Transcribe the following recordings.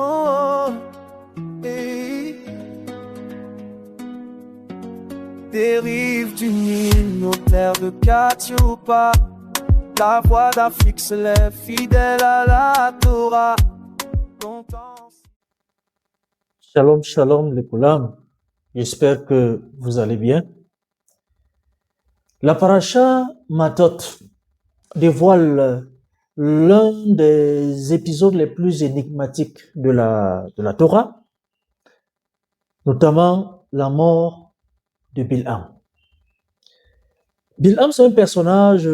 Oh, hey. Des rives du Nil, nos terres de Katiopa, la voix d'Afrique se lève fidèle à la Torah. Shalom, shalom les Poulam. J'espère que vous allez bien. La paracha Matot dévoile l'un des épisodes les plus énigmatiques de la Torah, notamment la mort de Bilham. Bilham, c'est un personnage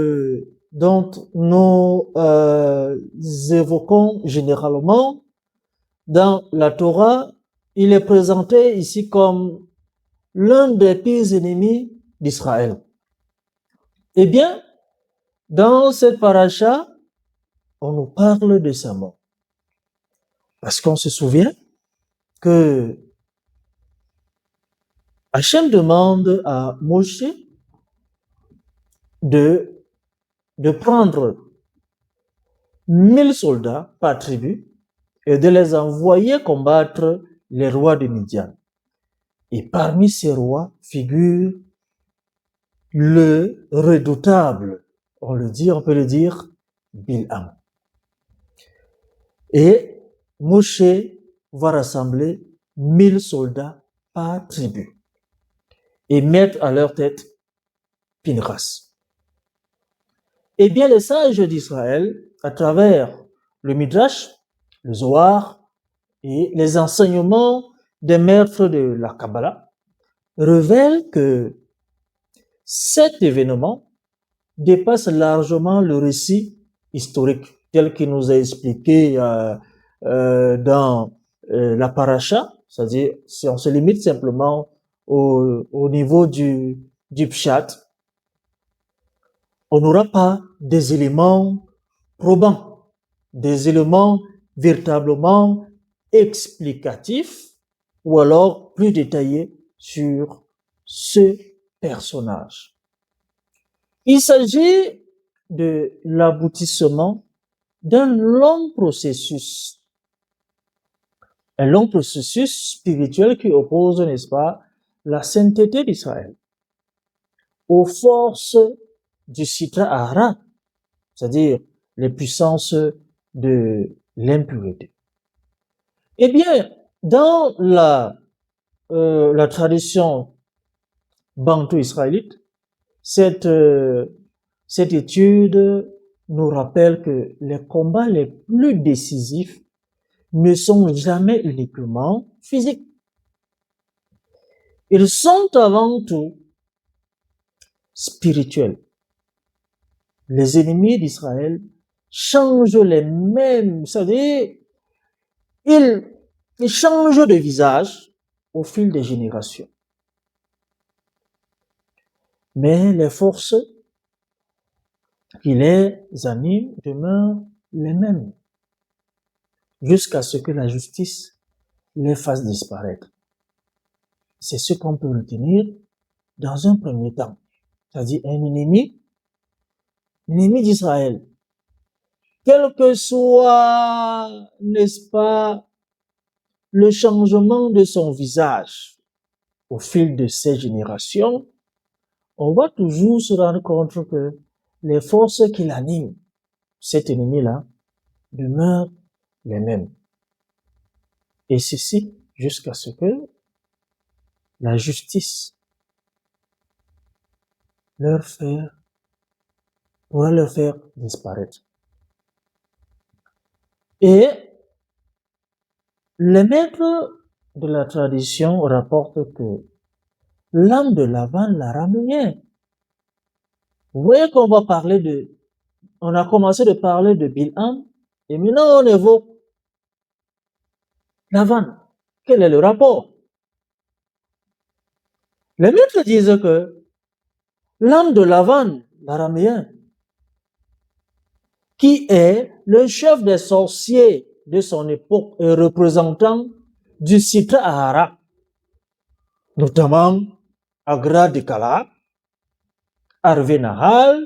dont nous évoquons généralement dans la Torah. Il est présenté ici comme l'un des pires ennemis d'Israël. Eh bien, dans cette paracha, on nous parle de sa mort. Parce qu'on se souvient que Hachem demande à Moshe de prendre 1000 soldats par tribu et de les envoyer combattre les rois de Midian. Et parmi ces rois figure le redoutable, on peut le dire, Bilham. Et Moshe va rassembler 1000 soldats par tribu et mettre à leur tête Pinchas. Eh bien, les sages d'Israël, à travers le Midrash, le Zohar et les enseignements des maîtres de la Kabbalah, révèlent que cet événement dépasse largement le récit historique tel qu'il nous a expliqué dans la paracha, c'est-à-dire si on se limite simplement au niveau du pshat, on n'aura pas des éléments probants, des éléments véritablement explicatifs ou alors plus détaillés sur ce personnage. Il s'agit de l'aboutissement d'un long processus. Un long processus spirituel qui oppose, n'est-ce pas, la sainteté d'Israël aux forces du Sitra Ahara, c'est-à-dire les puissances de l'impureté. Eh bien, dans la tradition bantou-israélite, cette étude nous rappelle que les combats les plus décisifs ne sont jamais uniquement physiques. Ils sont avant tout spirituels. Les ennemis d'Israël changent les mêmes, c'est-à-dire ils changent de visage au fil des générations. Mais les forces qui les animent demeurent les mêmes, jusqu'à ce que la justice les fasse disparaître. C'est ce qu'on peut retenir dans un premier temps. C'est-à-dire un ennemi d'Israël. Quel que soit, n'est-ce pas, le changement de son visage au fil de ces générations, on va toujours se rendre compte que les forces qui l'animent, cet ennemi-là, demeurent les mêmes. Et ceci jusqu'à ce que la justice pourra leur faire disparaître. Et les maîtres de la tradition rapportent que l'âme de Lavan, l'araméen, vous voyez qu'on on a commencé de parler de Bilham, et maintenant on évoque Lavan. Quel est le rapport? Les maîtres disent que l'âme de Lavan, l'araméen, qui est le chef des sorciers de son époque et représentant du Sitra Ahara, notamment Agra de Kala, Arvé Nahal,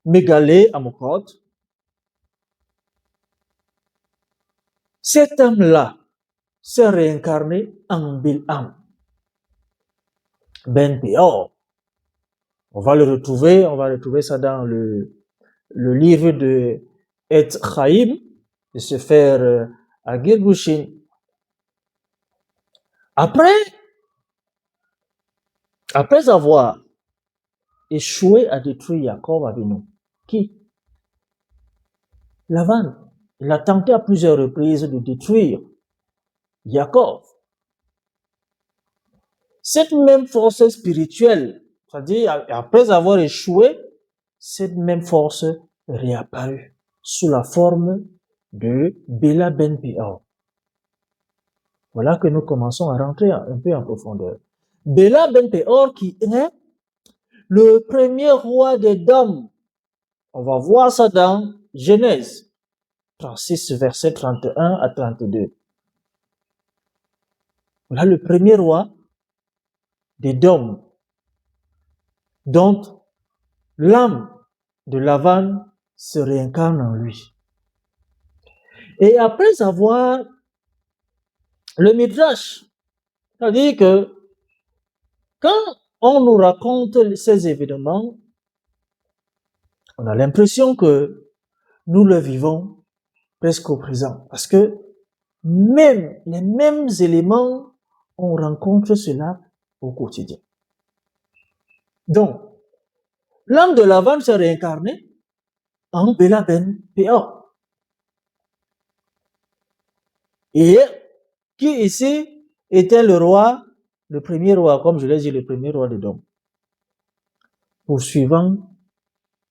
Mégalé Amokot. cet homme-là s'est réincarné en Bilham, Ben Péor. On va retrouver ça dans le livre de Et Chaim, de se faire à Gilgushin. Après avoir échoué à détruire Jacob Avinu, qui? Lavan. Il a tenté à plusieurs reprises de détruire Jacob. Cette même force spirituelle, c'est-à-dire après avoir échoué, cette même force réapparut sous la forme de Béla Ben Péor. Voilà que nous commençons à rentrer un peu en profondeur. Béla Ben Péor qui est le premier roi des Dômes. On va voir ça dans Genèse 36, versets 31 à 32. Voilà le premier roi des Dômes, dont l'âme de Lavan se réincarne en lui. Et après avoir le Midrash, c'est-à-dire que quand on nous raconte ces événements, on a l'impression que nous le vivons presque au présent. Parce que même les mêmes éléments, on rencontre cela au quotidien. Donc, l'âme de Lavan s'est réincarnée en Béla Ben Péor. Et qui ici était le roi, le premier roi, comme je l'ai dit, le premier roi de Dôme, poursuivant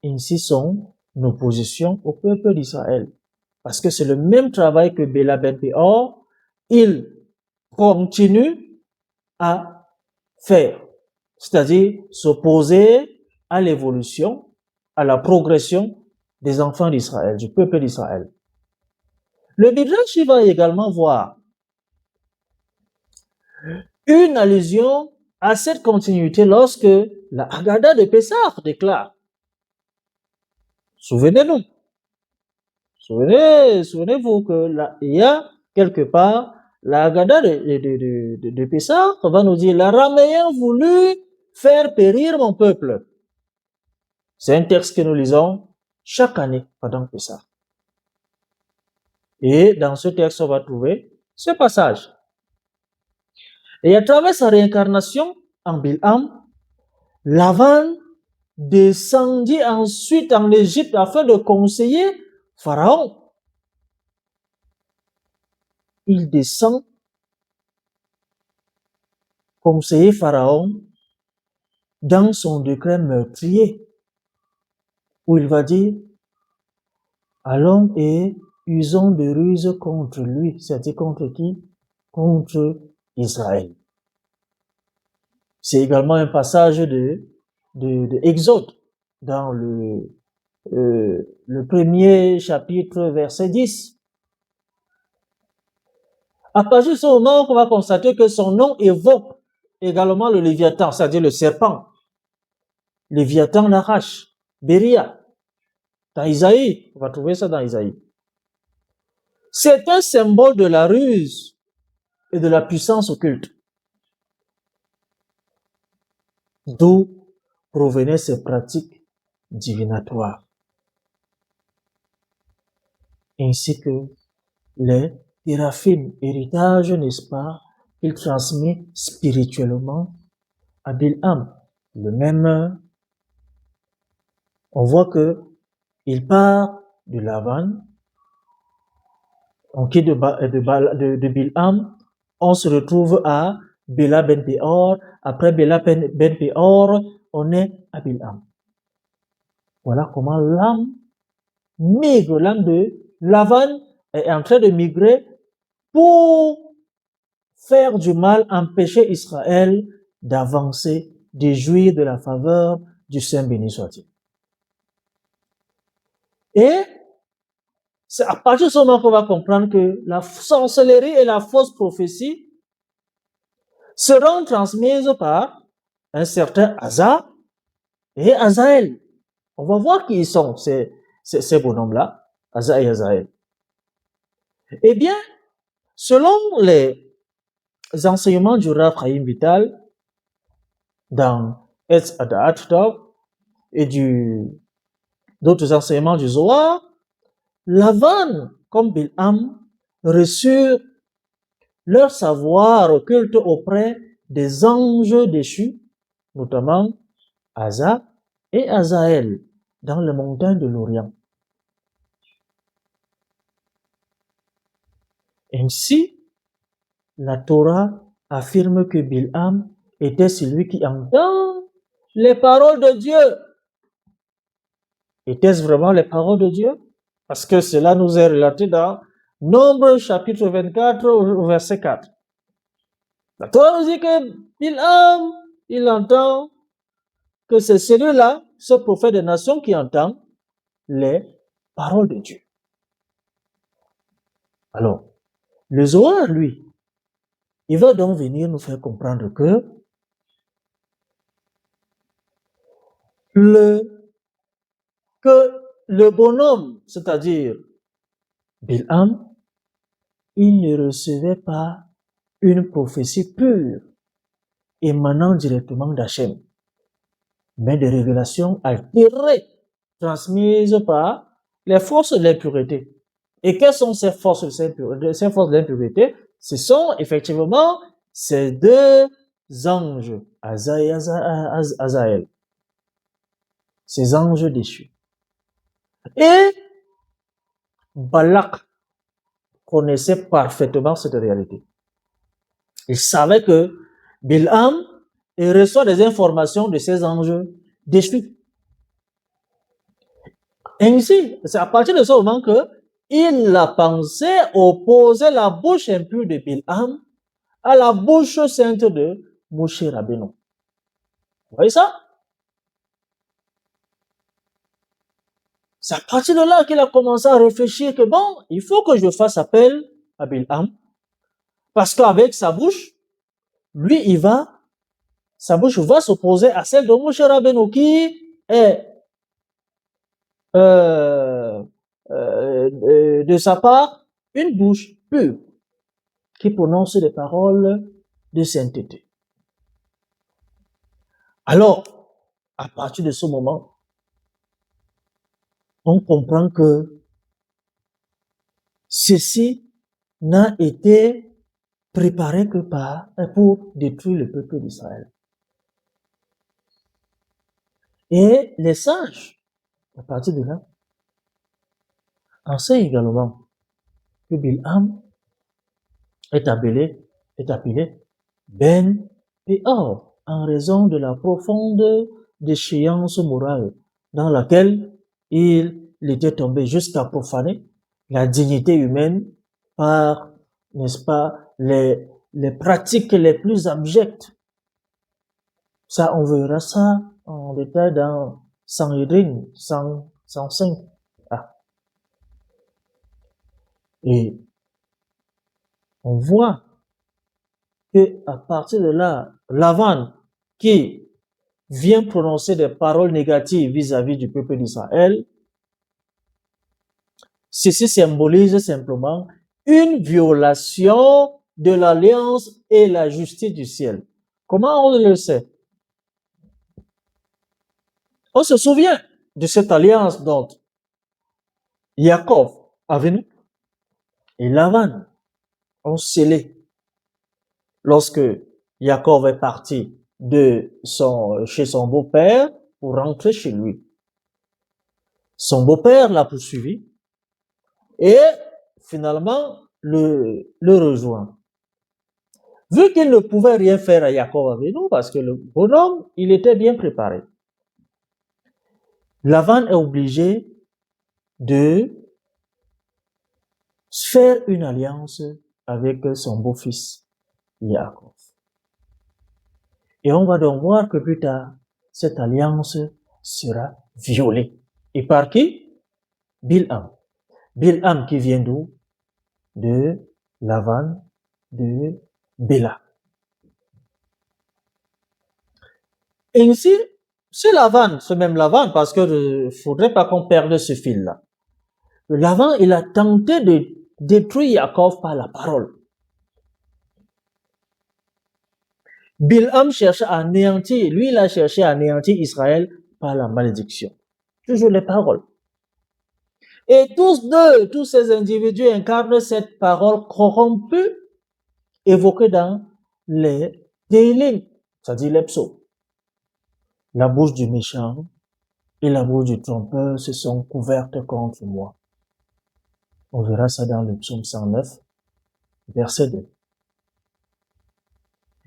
ainsi son opposition au peuple d'Israël. Parce que c'est le même travail que Béla Ben Péor, il continue à faire, c'est-à-dire s'opposer à l'évolution, à la progression des enfants d'Israël, du peuple d'Israël. Le Midrash va également voir une allusion à cette continuité lorsque la Haggadah de Pessah déclare. Souvenez-vous que il y a quelque part la Haggadah de Pessah va nous dire l'Araméen voulut faire périr mon peuple. C'est un texte que nous lisons chaque année pendant Pessah. Et dans ce texte, on va trouver ce passage. Et à travers sa réincarnation en Bilham, Lavan descendit ensuite en Égypte afin de conseiller Pharaon. Il descend conseiller Pharaon dans son décret meurtrier, où il va dire, allons et usons de ruses contre lui. C'est-à-dire contre qui? Contre Israël. C'est également un passage de Exode dans le premier chapitre, verset 10. À partir de ce moment, on va constater que son nom évoque également le Léviathan, c'est-à-dire le serpent. Léviathan Nahash, Béria. Dans Isaïe, on va trouver ça dans Isaïe. C'est un symbole de la ruse et de la puissance occulte. D'où provenaient ces pratiques divinatoires, ainsi que les téraphim, héritage, n'est-ce pas, il transmet spirituellement à Bilham. Le même, on voit que il part de Lavan, on quitte de Bilham, on se retrouve à Béla Ben Péor. Après Béla Ben Péor, on est à Bilham. Voilà comment l'âme migre, l'âme de Lavan est en train de migrer pour faire du mal, empêcher Israël d'avancer, de jouir de la faveur du Saint béni soit-il. Et c'est à partir de ce moment qu'on va comprendre que la sorcellerie et la fausse prophétie seront transmises par un certain Asa et Azaël. On va voir qui ils sont, ces bonhommes-là, Asa et Azaël. Eh bien, Selon les enseignements du Rav Chaim Vital, dans Etz Ada'at Tov et d'autres enseignements du Zohar, Lavan, comme Bilham, reçurent leur savoir occulte auprès des anges déchus, notamment Asa et Azaël, dans les montagnes de l'Orient. Ainsi, la Torah affirme que Bilham était celui qui entend les paroles de Dieu. Étaient-ce vraiment les paroles de Dieu? Parce que cela nous est relaté dans Nombre chapitre 24 au verset 4. La Torah nous dit que Bilham, il entend que c'est celui-là, ce prophète des nations, qui entend les paroles de Dieu. Alors, le Zohar, lui, il va donc venir nous faire comprendre que le bonhomme, c'est-à-dire Bilham, il ne recevait pas une prophétie pure émanant directement d'Hachem, mais des révélations altérées, transmises par les forces de l'impureté. Et quelles sont ces forces de l'impureté? Ce sont effectivement ces deux anges, Asa et Azaël, ces anges déchus. Et Balak connaissait parfaitement cette réalité. Il savait que Bilham reçoit des informations de ces anges déchus. Ainsi, c'est à partir de ce moment qu'il a pensé opposer la bouche impure de Bilham à la bouche sainte de Moshe Rabbeinu. Vous voyez ça? C'est à partir de là qu'il a commencé à réfléchir que bon, il faut que je fasse appel à Bilham, parce qu'avec sa bouche, lui, sa bouche va s'opposer à celle de Moshe Rabbeinu qui est de sa part une bouche pure qui prononce des paroles de sainteté. Alors, à partir de ce moment, on comprend que ceci n'a été préparé que pour détruire le peuple d'Israël. Et les sages, à partir de là, enseignent également que Bilham est appelé Ben Péor, en raison de la profonde déchéance morale dans laquelle il était tombé jusqu'à profaner la dignité humaine par, n'est-ce pas, les pratiques les plus abjectes. Ça, on verra ça en détail dans Sanhedrin 105. Et on voit que à partir de là, Lavan, qui vient prononcer des paroles négatives vis-à-vis du peuple d'Israël, ceci symbolise simplement une violation de l'alliance et la justice du ciel. Comment on le sait? On se souvient de cette alliance dont Jacob Avinu et Lavan ont scellé lorsque Jacob est parti chez son beau-père pour rentrer chez lui. Son beau-père l'a poursuivi et finalement le rejoint. Vu qu'il ne pouvait rien faire à Jacob Avinu parce que le bonhomme, il était bien préparé, Lavan est obligé de faire une alliance avec son beau-fils Jacob. Et on va donc voir que plus tard, cette alliance sera violée. Et par qui? Bilham. Bilham qui vient d'où? De Lavan, de Béla. Ainsi, c'est Lavan, ce même Lavan, parce que faudrait pas qu'on perde ce fil-là. Lavan, il a tenté de détruire Jacob par la parole. Bilham cherchait à anéantir, lui il a cherché à anéantir Israël par la malédiction. Toujours les paroles. Et tous ces individus incarnent cette parole corrompue évoquée dans les Tehillim, c'est-à-dire les psaumes. La bouche du méchant et la bouche du trompeur se sont couvertes contre moi. On verra ça dans le psaume 109, verset 2.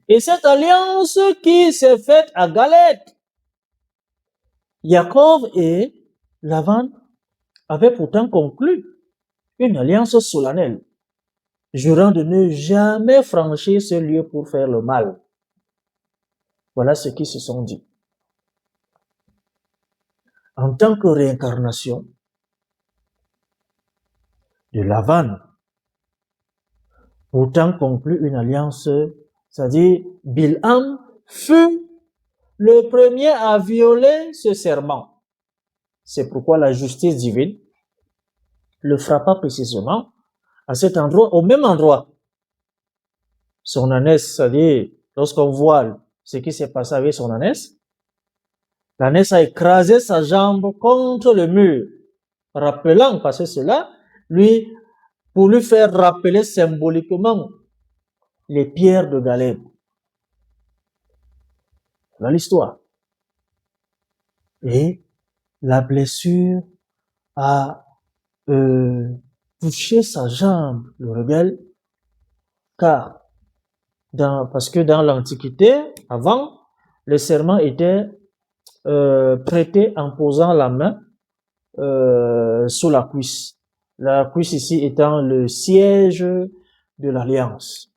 Et cette alliance qui s'est faite à Galette, Jacob et Laban avaient pourtant conclu une alliance solennelle, jurant de ne jamais franchir ce lieu pour faire le mal. Voilà ce qu'ils se sont dit. En tant que réincarnation de Laban, pourtant conclut une alliance, c'est-à-dire Bilham fut le premier à violer ce serment. C'est pourquoi la justice divine le frappa précisément à cet endroit, au même endroit. Son ânesse, c'est-à-dire, lorsqu'on voit ce qui s'est passé avec son ânesse, l'ânesse a écrasé sa jambe contre le mur, rappelant, parce que cela, pour lui faire rappeler symboliquement les pierres de Galeb. Voilà l'histoire. Et la blessure a touché sa jambe, le rebelle, car parce que dans l'Antiquité, avant, le serment était prêté en posant la main sous la cuisse. La cuisse ici étant le siège de l'alliance.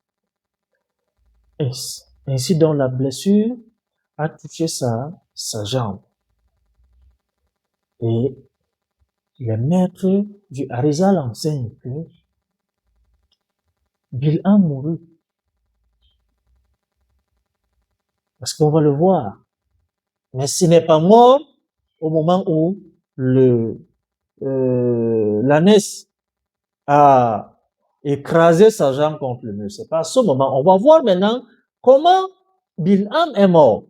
Ainsi donc la blessure a touché sa jambe. Et les maîtres du Harizal enseignent que Bilham mourut. Parce qu'on va le voir. Mais s'il n'est pas mort au moment où l'ânesse a écrasé sa jambe contre le mur. C'est pas à ce moment. On va voir maintenant comment Bilham est mort.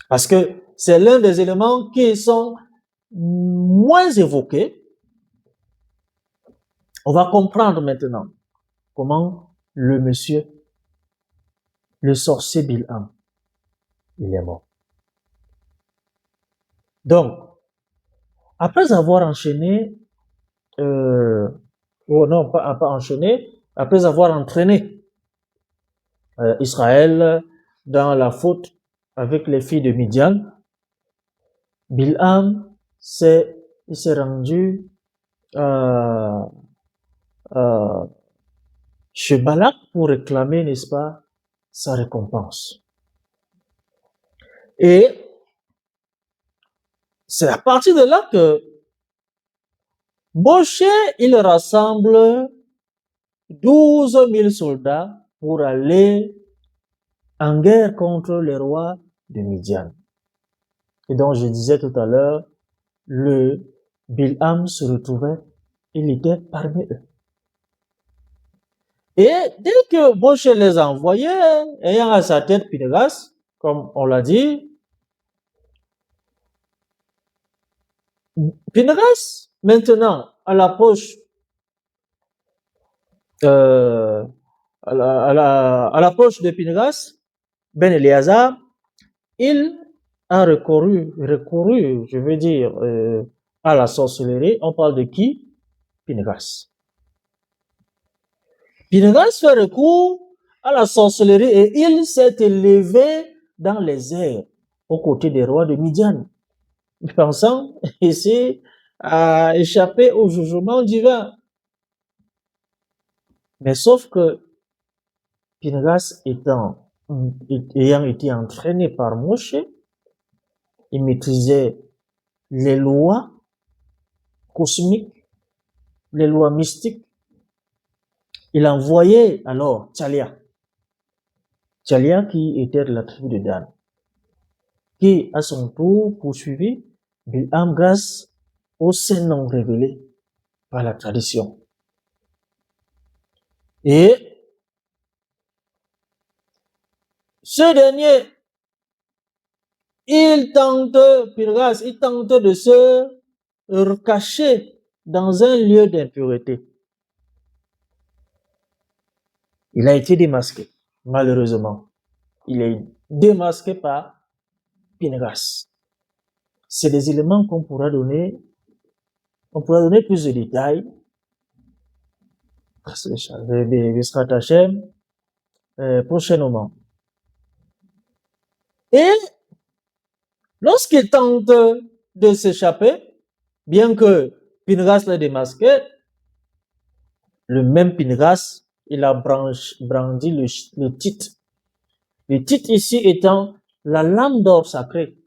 Parce que c'est l'un des éléments qui sont moins évoqués. On va comprendre maintenant comment le monsieur, le sorcier Bilham, il est mort. Donc, après avoir enchaîné, après avoir entraîné Israël dans la faute avec les filles de Midian, Bilham s'est rendu chez Balak pour réclamer, n'est-ce pas, sa récompense. Et c'est à partir de là que Moshe, il rassemble 12 000 soldats pour aller en guerre contre les rois de Midian. Et donc, je disais tout à l'heure, le Bilham se retrouvait, il était parmi eux. Et dès que Moshe les a envoyés, ayant à sa tête Pinchas, comme on l'a dit, Pinchas, maintenant, à l'approche de Pinchas, Ben Eleazar, il a recouru, je veux dire, à la sorcellerie. On parle de qui? Pinchas. Pinchas fait recours à la sorcellerie et il s'est élevé dans les airs aux côtés des rois de Midian, pensant ici à échapper au jugement divin. Mais sauf que Pinchas ayant été entraîné par Moshe, il maîtrisait les lois cosmiques, les lois mystiques. Il envoyait alors Tchalia qui était de la tribu de Dan, qui à son tour poursuivit Bilham grâce au saint nom révélé par la tradition. Et Ce dernier, Pinchas, il tente de se cacher dans un lieu d'impureté. Il a été démasqué, malheureusement. Il est démasqué par Pinchas. C'est des éléments qu'on pourra donner. On pourra donner plus de détails. Prochainement. Et lorsqu'il tente de s'échapper, bien que Pinchas l'ait démasqué, le même Pinchas, il a brandi le titre. Le titre ici étant la lame d'or sacrée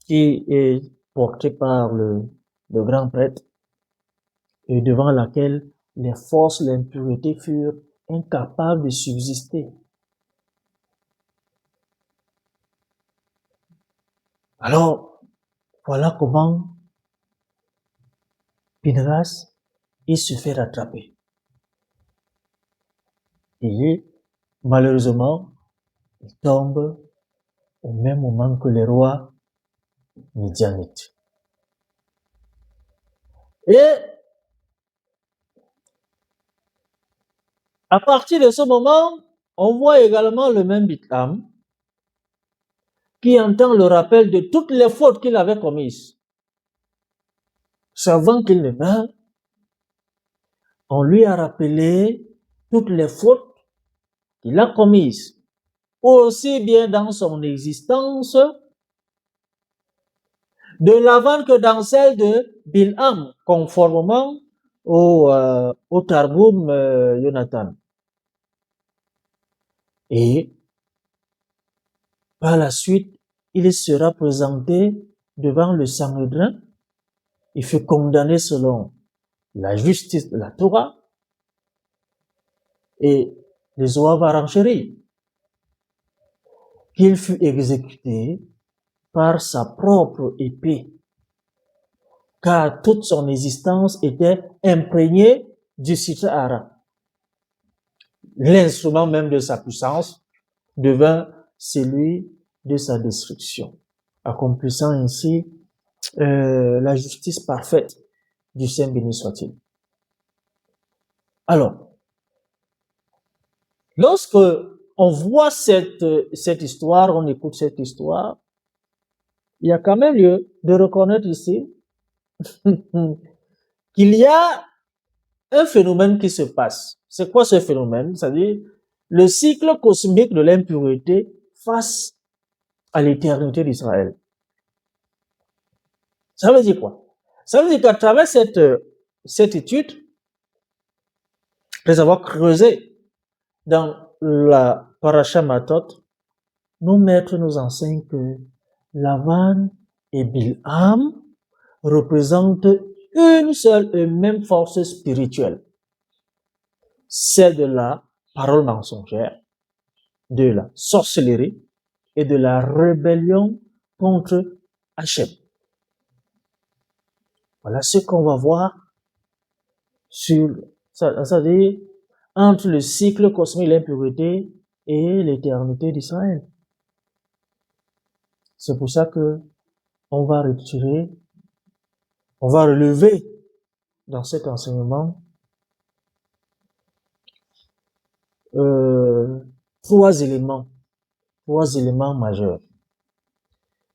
qui est portée par le grand prêtre et devant laquelle les forces de l'impureté furent incapables de subsister. Alors, voilà comment Pinchas, il se fait rattraper. Et malheureusement, il tombe au même moment que les rois midianites. Et à partir de ce moment, on voit également le même Bitham qui entend le rappel de toutes les fautes qu'il avait commises. Avant qu'il ne meure, on lui a rappelé toutes les fautes qu'il a commises, aussi bien dans son existence, de Lavan que dans celle de Bilham, conformément au Targum Jonathan. Et par la suite, il sera présenté devant le Sanhédrin. Il fut condamné selon la justice de la Torah et les Oav a renchéri qu'il fut exécuté par sa propre épée, car toute son existence était imprégnée du Sitra Hara. L'instrument même de sa puissance devint celui de sa destruction, accomplissant ainsi la justice parfaite du Saint béni soit-il. Alors, lorsque on voit cette histoire, on écoute cette histoire, il y a quand même lieu de reconnaître ici qu'il y a un phénomène qui se passe. C'est quoi ce phénomène? C'est-à-dire le cycle cosmique de l'impureté face à l'éternité d'Israël. Ça veut dire quoi? Ça veut dire qu'à travers cette étude, après avoir creusé dans la Parasha Matot, nos maîtres nous enseignent que Lavan et Bilham représentent une seule et même force spirituelle, celle de la parole mensongère, de la sorcellerie et de la rébellion contre Hachem. Voilà ce qu'on va voir c'est-à-dire entre le cycle cosmique de l'impureté et l'éternité d'Israël. C'est pour ça que on va relever dans cet enseignement trois éléments majeurs.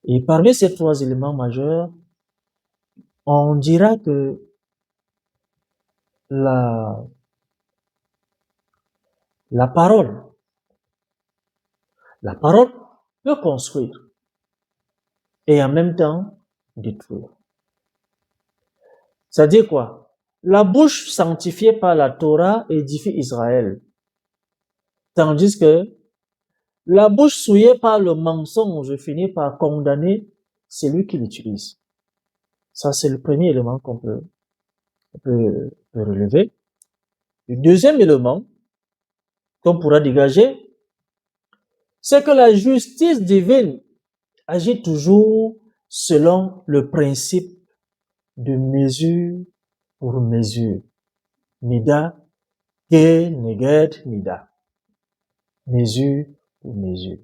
Et parmi ces trois éléments majeurs, on dira que la parole peut construire et en même temps détruire. C'est-à-dire quoi? La bouche sanctifiée par la Torah édifie Israël, tandis que la bouche souillée par le mensonge finit par condamner celui qui l'utilise. Ça, c'est le premier élément qu'on peut relever. Le deuxième élément qu'on pourra dégager, c'est que la justice divine agit toujours selon le principe de mesure pour mesure. Mida, ke, neged, mida. Mesure pour mesure.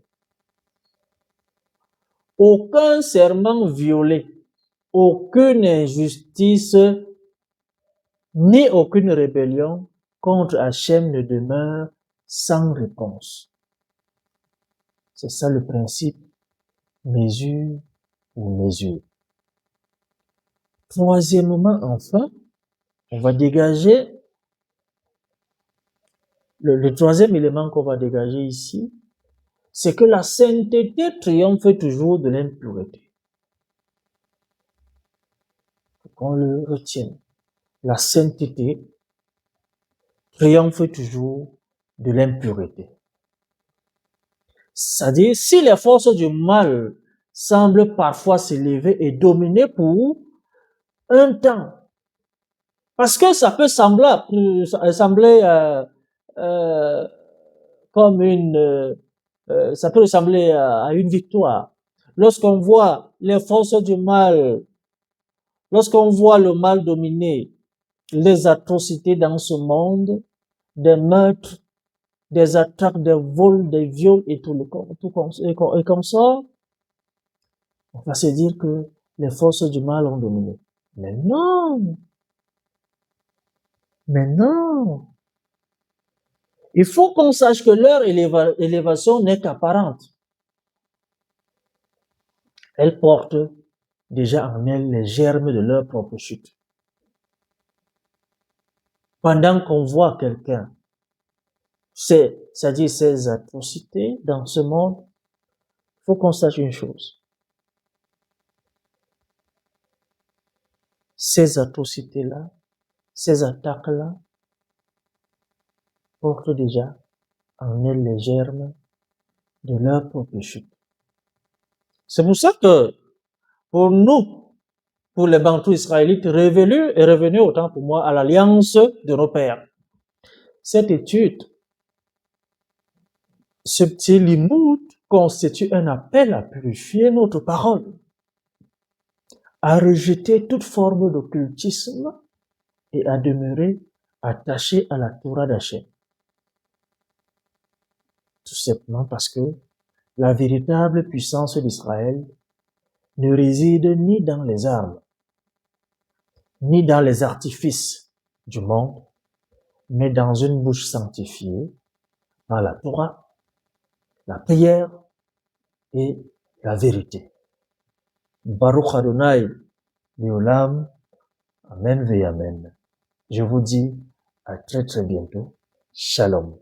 aucun serment violé, aucune injustice, ni aucune rébellion contre Hachem ne demeure sans réponse. C'est ça le principe mesure ou mesure. Troisièmement, enfin, on va dégager le troisième élément qu'on va dégager ici, c'est que la sainteté triomphe toujours de l'impureté. Faut qu'on le retienne. La sainteté triomphe toujours de l'impureté. C'est-à-dire, si les forces du mal semblent parfois s'élever et dominer pour un temps, parce que ça peut sembler comme ça peut ressembler à une victoire. Lorsqu'on voit les forces du mal, lorsqu'on voit le mal dominer, les atrocités dans ce monde, des meurtres, des attaques, des vols, des viols et et comme ça, on va se dire que les forces du mal ont dominé. Mais non! Mais non! Il faut qu'on sache que leur élévation n'est qu'apparente. Elle porte déjà en elle les germes de leur propre chute. Pendant qu'on voit quelqu'un, c'est-à-dire ces atrocités dans ce monde, il faut qu'on sache une chose. Ces atrocités-là, ces attaques-là, portent déjà en elles les germes de leur propre chute. C'est pour ça que, pour nous, pour les Bantous israélites, est revenu autant pour moi à l'alliance de nos pères. Cette étude, ce petit limoud constitue un appel à purifier notre parole, à rejeter toute forme d'occultisme et à demeurer attaché à la Torah d'Hachem. Tout simplement parce que la véritable puissance d'Israël ne réside ni dans les armes, ni dans les artifices du monde, mais dans une bouche sanctifiée par la Torah, la prière et la vérité. Baruch Adonai, Leolam, Amen ve Amen. Je vous dis à très très bientôt. Shalom.